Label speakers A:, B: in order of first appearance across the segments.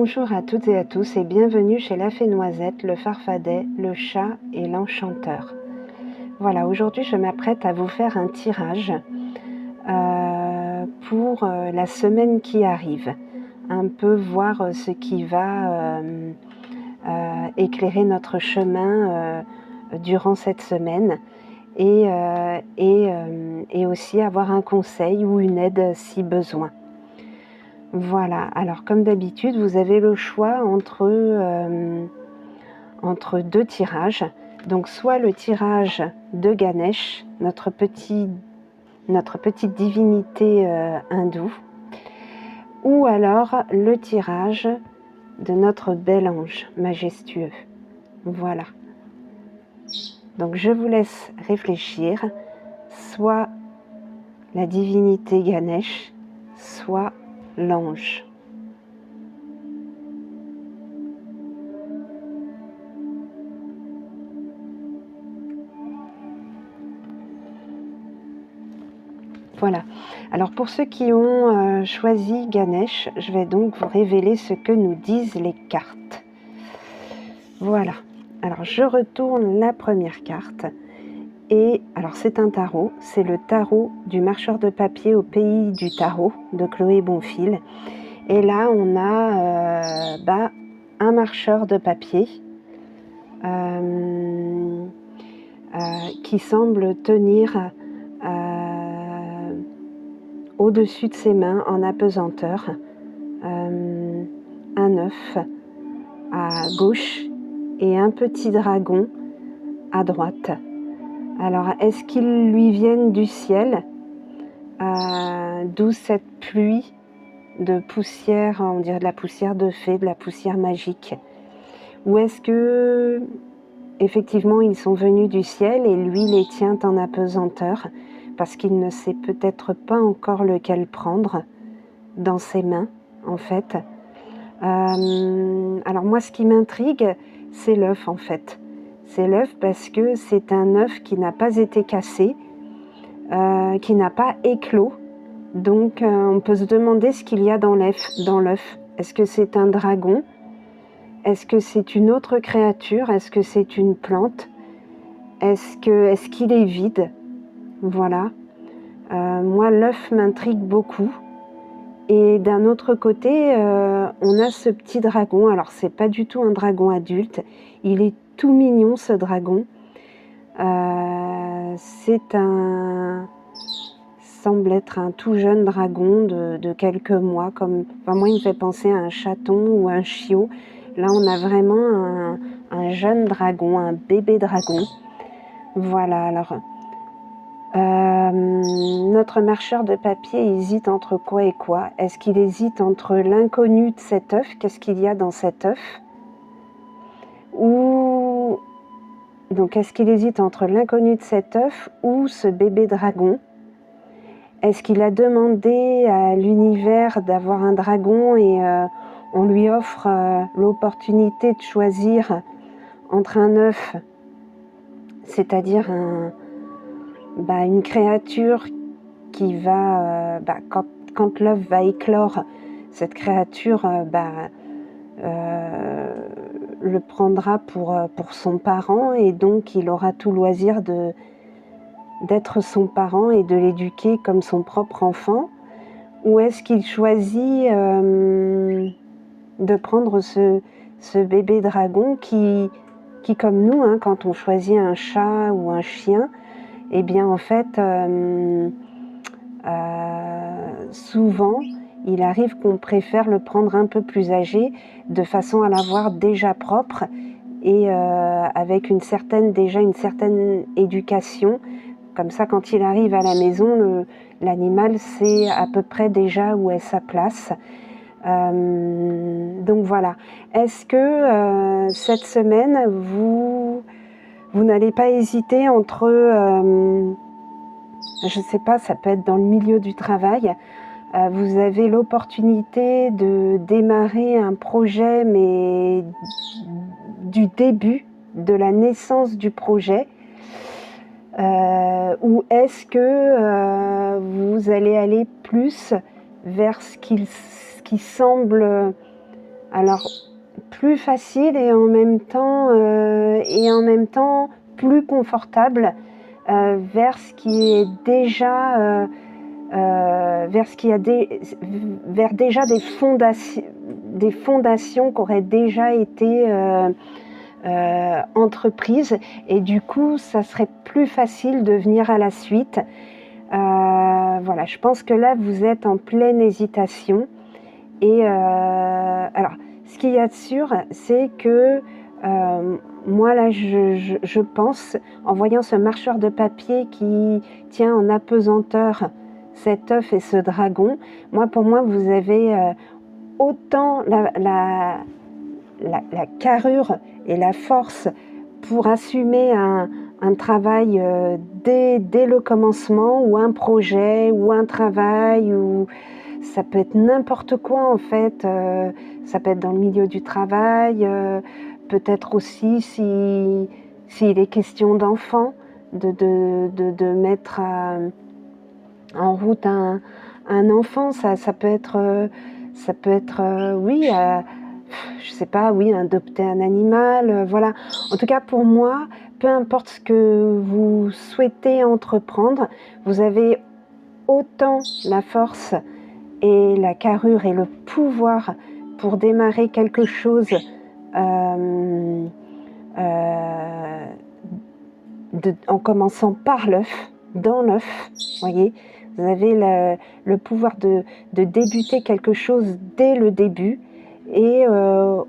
A: Bonjour à toutes et à tous et bienvenue chez La Fée Noisette, le Farfadet, le chat et l'enchanteur. Voilà, aujourd'hui je m'apprête à vous faire un tirage pour la semaine qui arrive. Un peu voir ce qui va éclairer notre chemin durant cette semaine et aussi avoir un conseil ou une aide si besoin. Voilà, alors comme d'habitude, vous avez le choix entre deux tirages. Donc soit le tirage de Ganesh, notre petite divinité hindoue, ou alors le tirage de notre bel ange majestueux. Voilà. Donc je vous laisse réfléchir, soit la divinité Ganesh, soit l'ange. Voilà. Alors pour ceux qui ont choisi Ganesh, je vais donc vous révéler ce que nous disent les cartes. Voilà. Alors je retourne la première carte. Et alors c'est un tarot, c'est le tarot du marcheur de papier au pays du tarot de Chloé Bonfil. Et là on a un marcheur de papier qui semble tenir au-dessus de ses mains en apesanteur un œuf à gauche et un petit dragon à droite. Alors est-ce qu'ils lui viennent du ciel, d'où cette pluie de poussière, on dirait de la poussière de fée, de la poussière magique, ou est-ce que effectivement ils sont venus du ciel et lui les tient en apesanteur parce qu'il ne sait peut-être pas encore lequel prendre dans ses mains en fait. Alors moi ce qui m'intrigue c'est l'œuf en fait. C'est l'œuf parce que c'est un œuf qui n'a pas été cassé, qui n'a pas éclos. Donc on peut se demander ce qu'il y a dans l'œuf. Est-ce que c'est un dragon? Est-ce que c'est une autre créature? Est-ce que c'est une plante? Est-ce qu'il est vide? Voilà. Moi, l'œuf m'intrigue beaucoup. Et d'un autre côté, on a ce petit dragon. Alors, c'est pas du tout un dragon adulte. Il est tout mignon, ce dragon. Semble être un tout jeune dragon de quelques mois. Moi, il me fait penser à un chaton ou un chiot. Là, on a vraiment un jeune dragon, un bébé dragon. Voilà, alors... notre marcheur de papier hésite entre quoi et quoi? Est-ce qu'il hésite entre l'inconnu de cet œuf? Qu'est-ce qu'il y a dans cet œuf? Donc, est-ce qu'il hésite entre l'inconnu de cet œuf ou ce bébé dragon? Est-ce qu'il a demandé à l'univers d'avoir un dragon et on lui offre l'opportunité de choisir entre un œuf, c'est-à-dire une créature qui va, quand l'œuf va éclore, cette créature le prendra pour son parent et donc il aura tout loisir d'être son parent et de l'éduquer comme son propre enfant? Ou est-ce qu'il choisit de prendre ce bébé dragon qui comme nous, hein, quand on choisit un chat ou un chien, eh bien en fait, souvent, il arrive qu'on préfère le prendre un peu plus âgé, de façon à l'avoir déjà propre et avec une certaine éducation. Comme ça, quand il arrive à la maison, l'animal sait à peu près déjà où est sa place. Donc voilà. Est-ce que cette semaine, vous n'allez pas hésiter entre, je ne sais pas, ça peut être dans le milieu du travail, vous avez l'opportunité de démarrer un projet, mais du début, de la naissance du projet, ou est-ce que vous allez aller plus vers ce qui semble Alors, plus facile et en même temps plus confortable vers ce qui est déjà vers déjà des fondations qui auraient déjà été entreprises, et du coup ça serait plus facile de venir à la suite. Voilà, je pense que là vous êtes en pleine hésitation, et alors ce qu'il y a de sûr, c'est que moi là je pense, en voyant ce marcheur de papier qui tient en apesanteur cet œuf et ce dragon, pour moi vous avez autant la carrure et la force pour assumer un travail dès le commencement, ou un projet, ou un travail, ou ça peut être n'importe quoi en fait. Ça peut être dans le milieu du travail, peut-être aussi s'il est question d'enfants, de mettre en route un enfant. Ça peut être oui, je sais pas, oui, adopter un animal, voilà. En tout cas, pour moi, peu importe ce que vous souhaitez entreprendre, vous avez autant la force et la carrure et le pouvoir pour démarrer quelque chose en commençant par l'œuf, dans l'œuf, voyez. Vous avez le pouvoir de débuter quelque chose dès le début, et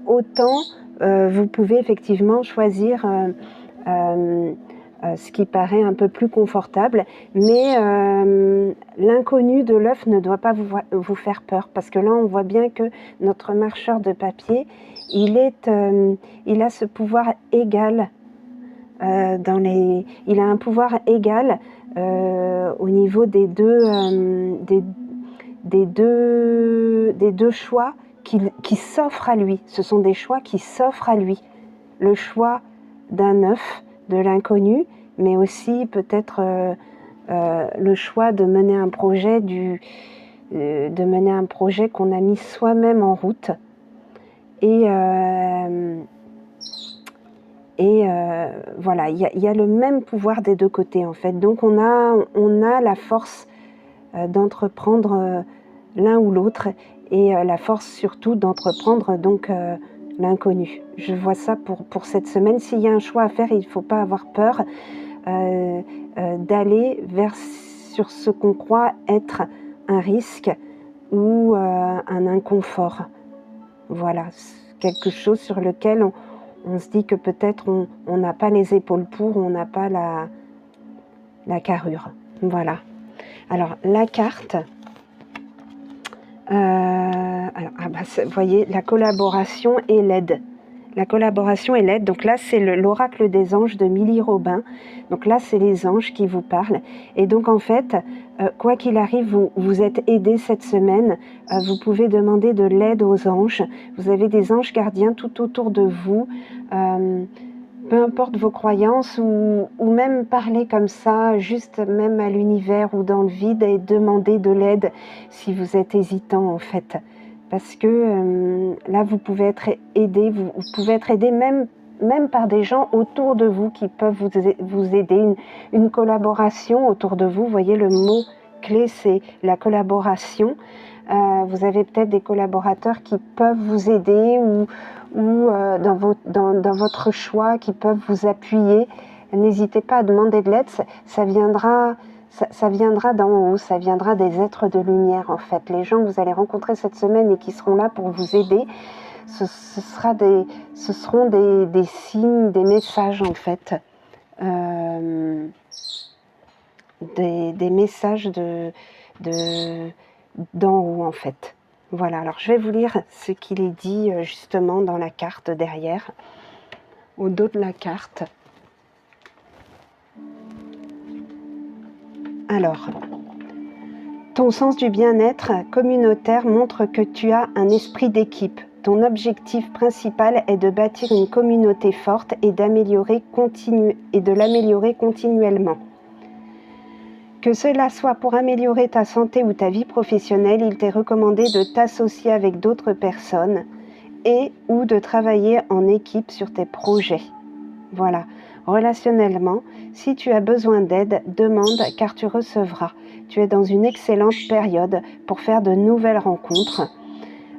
A: autant vous pouvez effectivement choisir ce qui paraît un peu plus confortable, mais l'inconnu de l'œuf ne doit pas vous faire peur, parce que là on voit bien que notre marcheur de papier, il a ce pouvoir égal. Il a un pouvoir égal au niveau des deux choix qui s'offrent à lui. Ce sont des choix qui s'offrent à lui. Le choix d'un œuf, de l'inconnu, mais aussi peut-être le choix de mener un projet qu'on a mis soi-même en route. Et voilà, il y a le même pouvoir des deux côtés en fait. Donc on a la force d'entreprendre l'un ou l'autre, et la force surtout d'entreprendre donc l'inconnu. Je vois ça pour cette semaine. S'il y a un choix à faire, il ne faut pas avoir peur d'aller sur ce qu'on croit être un risque ou un inconfort. Voilà, quelque chose sur lequel on se dit que peut-être on n'a pas les épaules pour, on n'a pas la carrure. Voilà. Alors, la carte... vous voyez, la collaboration et l'aide. La collaboration et l'aide. Donc là, c'est l'oracle des anges de Milly Robin. Donc là, c'est les anges qui vous parlent. Et donc, en fait, quoi qu'il arrive, vous êtes aidé cette semaine. Vous pouvez demander de l'aide aux anges. Vous avez des anges gardiens tout autour de vous. Peu importe vos croyances, ou même parler comme ça, juste même à l'univers ou dans le vide, et demander de l'aide si vous êtes hésitant en fait. Parce que là, vous pouvez être aidé, vous pouvez être aidé même par des gens autour de vous qui peuvent vous aider, une collaboration autour de vous. Vous voyez, le mot clé, c'est la collaboration. Vous avez peut-être des collaborateurs qui peuvent vous aider, ou dans votre choix, qui peuvent vous appuyer. N'hésitez pas à demander de l'aide, ça viendra d'en haut, ça viendra des êtres de lumière en fait. Les gens que vous allez rencontrer cette semaine et qui seront là pour vous aider, ce seront des signes, des messages en fait, des messages d'en haut en fait. Voilà, alors je vais vous lire ce qu'il est dit justement dans la carte derrière, au dos de la carte. Alors, ton sens du bien-être communautaire montre que tu as un esprit d'équipe. Ton objectif principal est de bâtir une communauté forte et de l'améliorer continuellement. Que cela soit pour améliorer ta santé ou ta vie professionnelle, il t'est recommandé de t'associer avec d'autres personnes et ou de travailler en équipe sur tes projets. Voilà. Relationnellement, si tu as besoin d'aide, demande car tu recevras. Tu es dans une excellente période pour faire de nouvelles rencontres.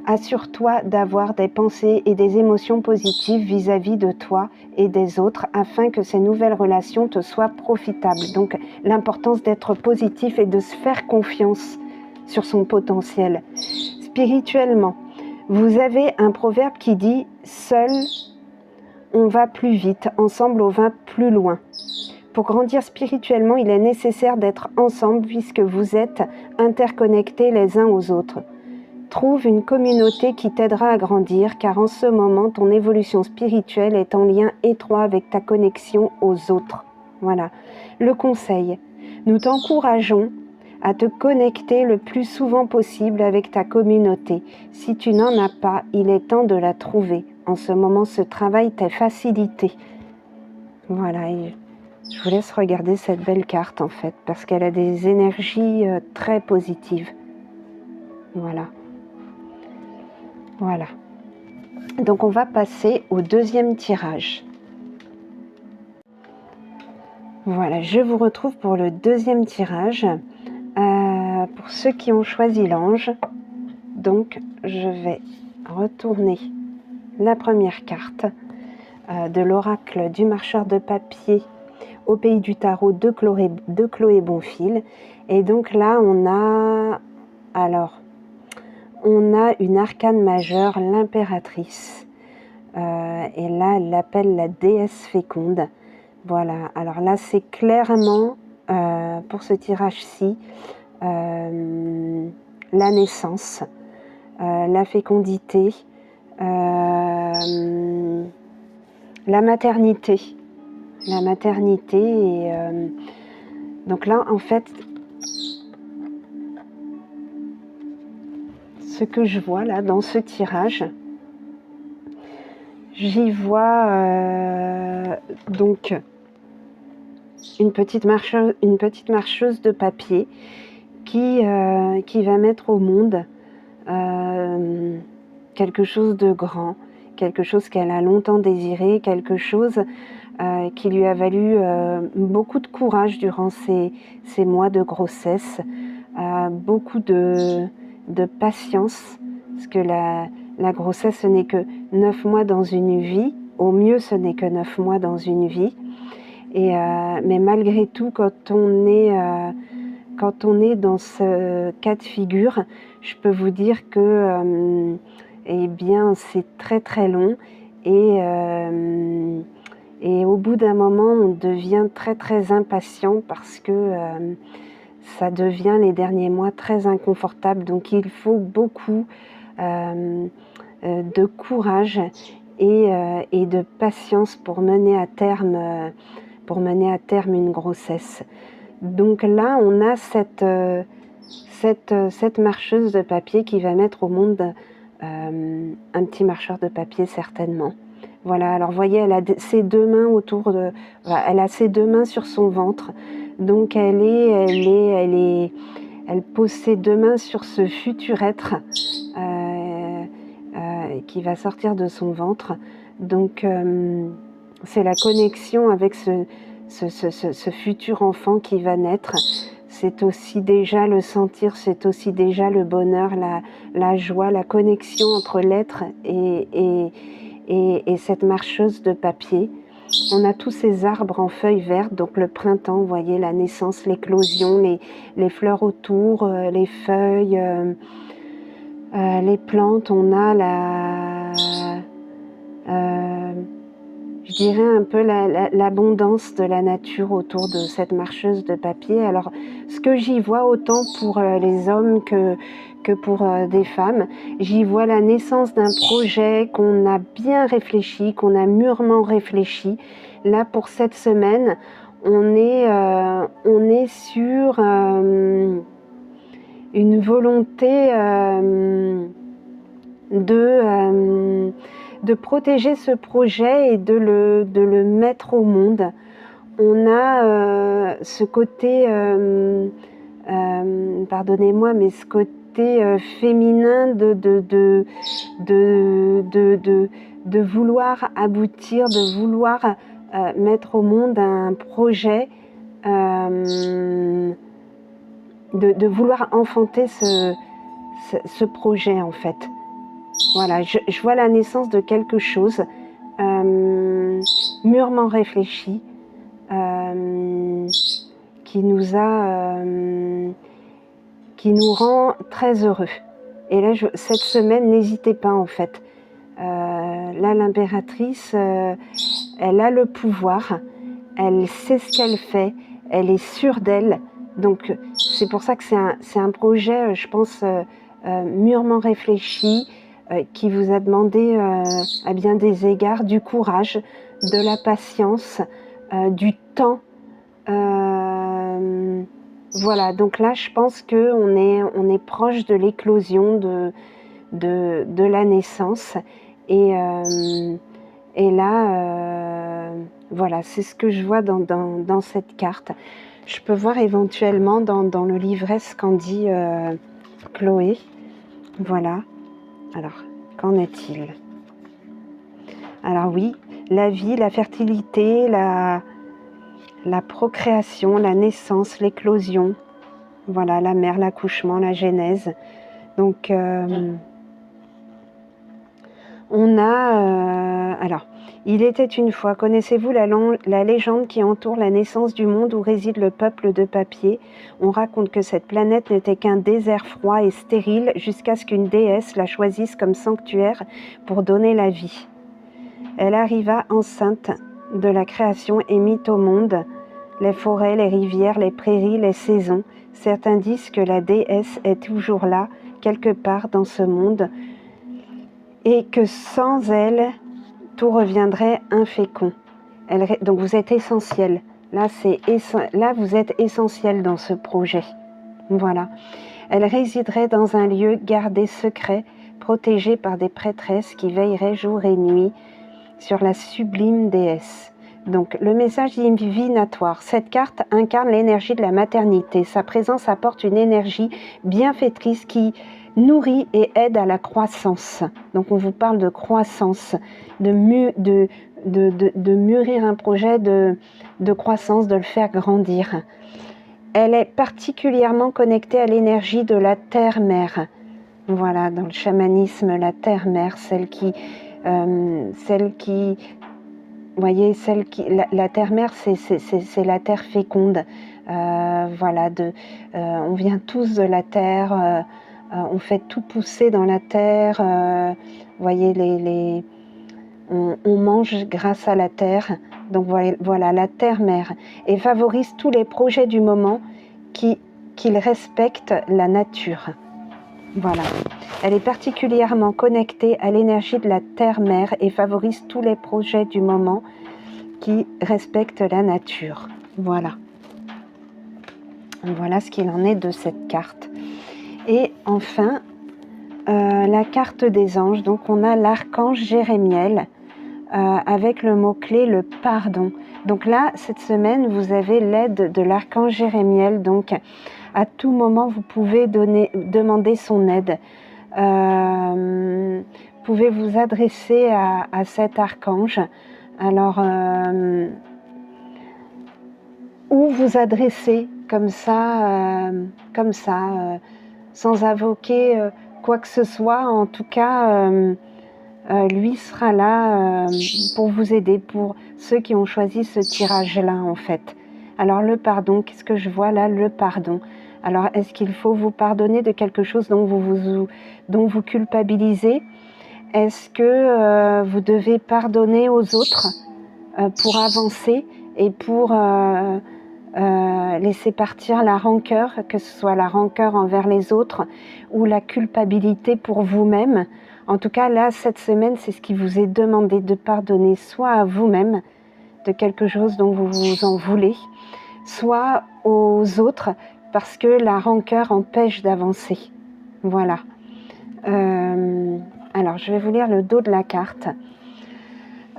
A: Assure-toi d'avoir des pensées et des émotions positives vis-à-vis de toi et des autres afin que ces nouvelles relations te soient profitables. Donc l'importance d'être positif et de se faire confiance sur son potentiel. Spirituellement, vous avez un proverbe qui dit « Seul, on va plus vite, ensemble, on va plus loin ». Pour grandir spirituellement, il est nécessaire d'être ensemble puisque vous êtes interconnectés les uns aux autres. Trouve une communauté qui t'aidera à grandir car en ce moment, ton évolution spirituelle est en lien étroit avec ta connexion aux autres. Voilà. Le conseil. Nous t'encourageons à te connecter le plus souvent possible avec ta communauté. Si tu n'en as pas, il est temps de la trouver. En ce moment, ce travail t'est facilité. Voilà. Et je vous laisse regarder cette belle carte en fait parce qu'elle a des énergies très positives. Voilà. Voilà. Donc on va passer au deuxième tirage. Voilà, je vous retrouve pour le deuxième tirage. Pour ceux qui ont choisi l'ange, donc je vais retourner la première carte de l'oracle du marcheur de papier au pays du tarot de Chloé Bonfil. Et donc là on a une arcane majeure, l'impératrice. Et là, elle l'appelle la déesse féconde. Voilà, alors là, c'est clairement, pour ce tirage-ci, la naissance, la fécondité, la maternité. La maternité, et donc là, en fait, ce que je vois là dans ce tirage, j'y vois donc une petite marcheuse de papier qui va mettre au monde quelque chose de grand, quelque chose qu'elle a longtemps désiré, quelque chose qui lui a valu beaucoup de courage durant ces mois de grossesse, beaucoup de patience, parce que la grossesse, ce n'est que 9 mois dans une vie, au mieux ce n'est que 9 mois dans une vie, mais malgré tout, quand on est dans ce cas de figure, je peux vous dire que eh bien, c'est très très long, et au bout d'un moment, on devient très très impatient parce que ça devient les derniers mois très inconfortable. Donc il faut beaucoup de courage et de patience pour mener à terme une grossesse. Donc là, on a cette marcheuse de papier qui va mettre au monde un petit marcheur de papier certainement. Voilà, alors vous voyez, elle a ses deux mains elle a ses deux mains sur son ventre. Donc elle pose ses deux mains sur ce futur être qui va sortir de son ventre. Donc c'est la connexion avec ce futur enfant qui va naître. C'est aussi déjà le sentir, c'est aussi déjà le bonheur, la joie, la connexion entre l'être et cette marcheuse de papier. On a tous ces arbres en feuilles vertes, donc le printemps, vous voyez, la naissance, l'éclosion, les fleurs autour, les feuilles, les plantes. On a je dirais un peu l'abondance de la nature autour de cette marcheuse de papier. Alors, ce que j'y vois autant pour les hommes que pour des femmes, j'y vois la naissance d'un projet qu'on a bien réfléchi, qu'on a mûrement réfléchi. Là, pour cette semaine, on est sur une volonté de protéger ce projet et de le mettre au monde. On a ce côté, pardonnez-moi, mais ce côté côté féminin de vouloir aboutir, de vouloir mettre au monde un projet, de vouloir enfanter ce projet en fait. Voilà, je vois la naissance de quelque chose mûrement réfléchi, qui nous rend très heureux. Et là, cette semaine, n'hésitez pas en fait. Là, l'impératrice, elle a le pouvoir, elle sait ce qu'elle fait, elle est sûre d'elle. Donc, c'est pour ça que c'est un projet, je pense, mûrement réfléchi, qui vous a demandé, à bien des égards, du courage, de la patience, du temps. Voilà, donc là, je pense qu'on est proche de l'éclosion de la naissance. Et là, voilà, c'est ce que je vois dans cette carte. Je peux voir éventuellement dans le livret ce qu'en dit Chloé. Voilà. Alors, qu'en est-il? Alors oui, la vie, la fertilité, la procréation, la naissance, l'éclosion. Voilà, la mère, l'accouchement, la genèse. Donc, on a... alors, il était une fois, connaissez-vous la légende qui entoure la naissance du monde où réside le peuple de papier? On raconte que cette planète n'était qu'un désert froid et stérile jusqu'à ce qu'une déesse la choisisse comme sanctuaire pour donner la vie. Elle arriva enceinte de la création et mit au monde les forêts, les rivières, les prairies, les saisons. Certains disent que la déesse est toujours là, quelque part dans ce monde, et que sans elle, tout reviendrait infécond. Donc vous êtes essentiel. Là, vous êtes essentiel dans ce projet. Voilà. Elle résiderait dans un lieu gardé secret, protégé par des prêtresses qui veilleraient jour et nuit sur la sublime déesse. Donc, le message divinatoire. Cette carte incarne l'énergie de la maternité. Sa présence apporte une énergie bienfaitrice qui nourrit et aide à la croissance. Donc, on vous parle de croissance, de mûrir un projet de croissance, de le faire grandir. Elle est particulièrement connectée à l'énergie de la terre-mère. Voilà, dans le chamanisme, la terre-mère, celle qui voyez, la terre-mère, c'est la terre féconde. Voilà, on vient tous de la terre, on fait tout pousser dans la terre. Voyez, on mange grâce à la terre. Donc voilà, la terre-mère. Et favorise tous les projets du moment qu'ils respectent la nature. Voilà. Elle est particulièrement connectée à l'énergie de la terre-mère et favorise tous les projets du moment qui respectent la nature. Voilà. Voilà ce qu'il en est de cette carte. Et enfin, la carte des anges. Donc on a l'archange Jérémiel avec le mot-clé le pardon. Donc là, cette semaine, vous avez l'aide de l'archange Jérémiel. Donc à tout moment, vous pouvez demander son aide. Pouvez vous adresser à cet archange. Alors, ou vous adresser comme ça, sans invoquer quoi que ce soit. En tout cas, lui sera là pour vous aider, pour ceux qui ont choisi ce tirage-là, en fait. Alors, le pardon, qu'est-ce que je vois là? Le pardon. Alors, est-ce qu'il faut vous pardonner de quelque chose dont vous culpabilisez? Est-ce que vous devez pardonner aux autres pour avancer et pour laisser partir la rancœur, que ce soit la rancœur envers les autres ou la culpabilité pour vous-même? En tout cas, là, cette semaine, c'est ce qui vous est demandé, de pardonner soit à vous-même de quelque chose dont vous vous en voulez, soit aux autres, parce que la rancœur empêche d'avancer. Voilà. Alors, je vais vous lire le dos de la carte.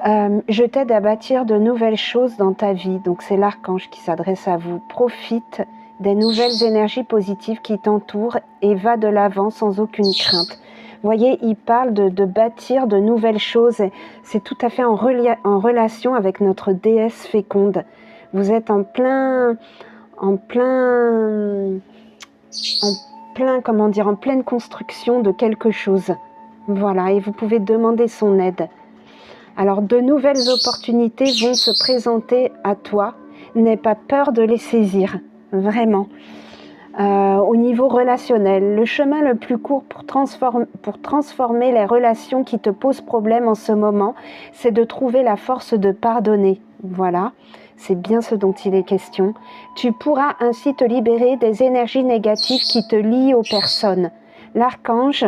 A: Je t'aide à bâtir de nouvelles choses dans ta vie. Donc, c'est l'archange qui s'adresse à vous. Profite des nouvelles énergies positives qui t'entourent et va de l'avant sans aucune crainte. Vous voyez, il parle de bâtir de nouvelles choses. C'est tout à fait en relation avec notre déesse féconde. Vous êtes en pleine construction de quelque chose. Voilà, et vous pouvez demander son aide. Alors, de nouvelles opportunités vont se présenter à toi. N'aie pas peur de les saisir, vraiment. Au niveau relationnel, le chemin le plus court pour transformer les relations qui te posent problème en ce moment, c'est de trouver la force de pardonner. Voilà, c'est bien ce dont il est question. Tu pourras ainsi te libérer des énergies négatives qui te lient aux personnes. L'archange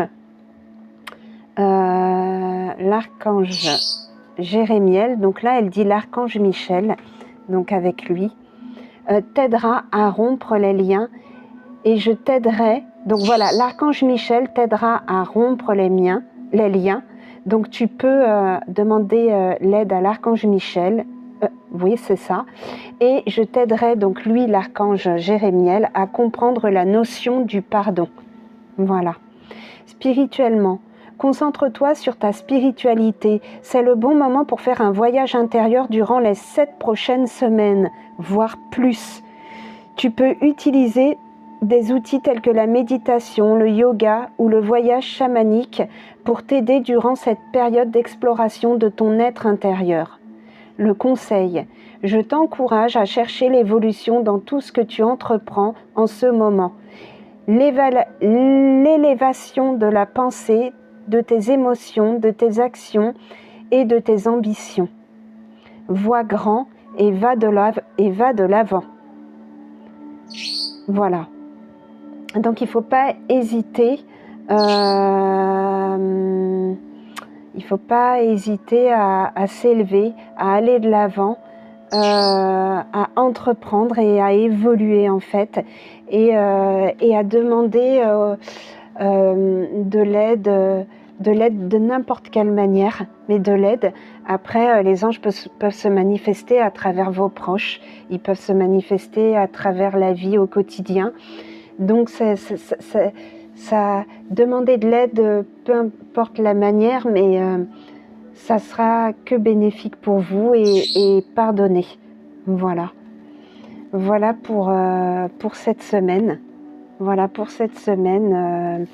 A: Jérémiel, donc là elle dit l'archange Michel, donc avec lui, t'aidera à rompre les liens et je t'aiderai. Donc voilà, l'archange Michel t'aidera à rompre les liens. Donc tu peux demander l'aide à l'archange Michel, oui c'est ça, et je t'aiderai donc lui, l'archange Jérémiel, à comprendre la notion du pardon. Voilà. Spirituellement, concentre-toi sur ta spiritualité. C'est le bon moment pour faire un voyage intérieur durant les 7 prochaines semaines, voire plus. Tu peux utiliser des outils tels que la méditation, le yoga ou le voyage chamanique pour t'aider durant cette période d'exploration de ton être intérieur. Le conseil, je t'encourage à chercher l'évolution dans tout ce que tu entreprends en ce moment. L'élévation de la pensée, de tes émotions, de tes actions et de tes ambitions. Vois grand et va de l'avant. Voilà. Donc il ne faut pas hésiter. À s'élever, à aller de l'avant, à entreprendre et à évoluer en fait, et à demander de l'aide de n'importe quelle manière, mais de l'aide. Après, les anges peuvent se manifester à travers vos proches, ils peuvent se manifester à travers la vie au quotidien. Donc, ça demander de l'aide, peu importe la manière, mais ça sera que bénéfique pour vous et pardonner. Voilà. Voilà pour cette semaine. Voilà pour cette semaine.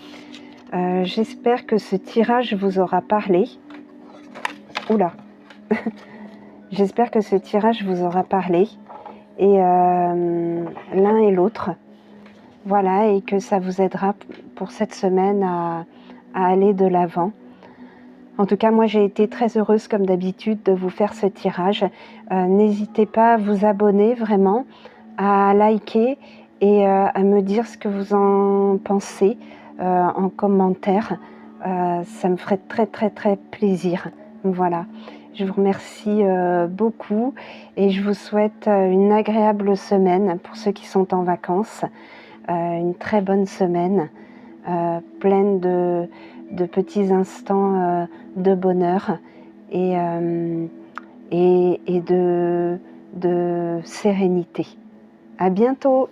A: J'espère que ce tirage vous aura parlé. Oula. J'espère que ce tirage vous aura parlé. Et l'un et l'autre. Voilà, et que ça vous aidera pour cette semaine à aller de l'avant. En tout cas, moi j'ai été très heureuse comme d'habitude de vous faire ce tirage. N'hésitez pas à vous abonner vraiment, à liker et à me dire ce que vous en pensez en commentaire. Ça me ferait très très très plaisir. Voilà, je vous remercie beaucoup et je vous souhaite une agréable semaine pour ceux qui sont en vacances. Une très bonne semaine, pleine de petits instants de bonheur et de sérénité. À bientôt!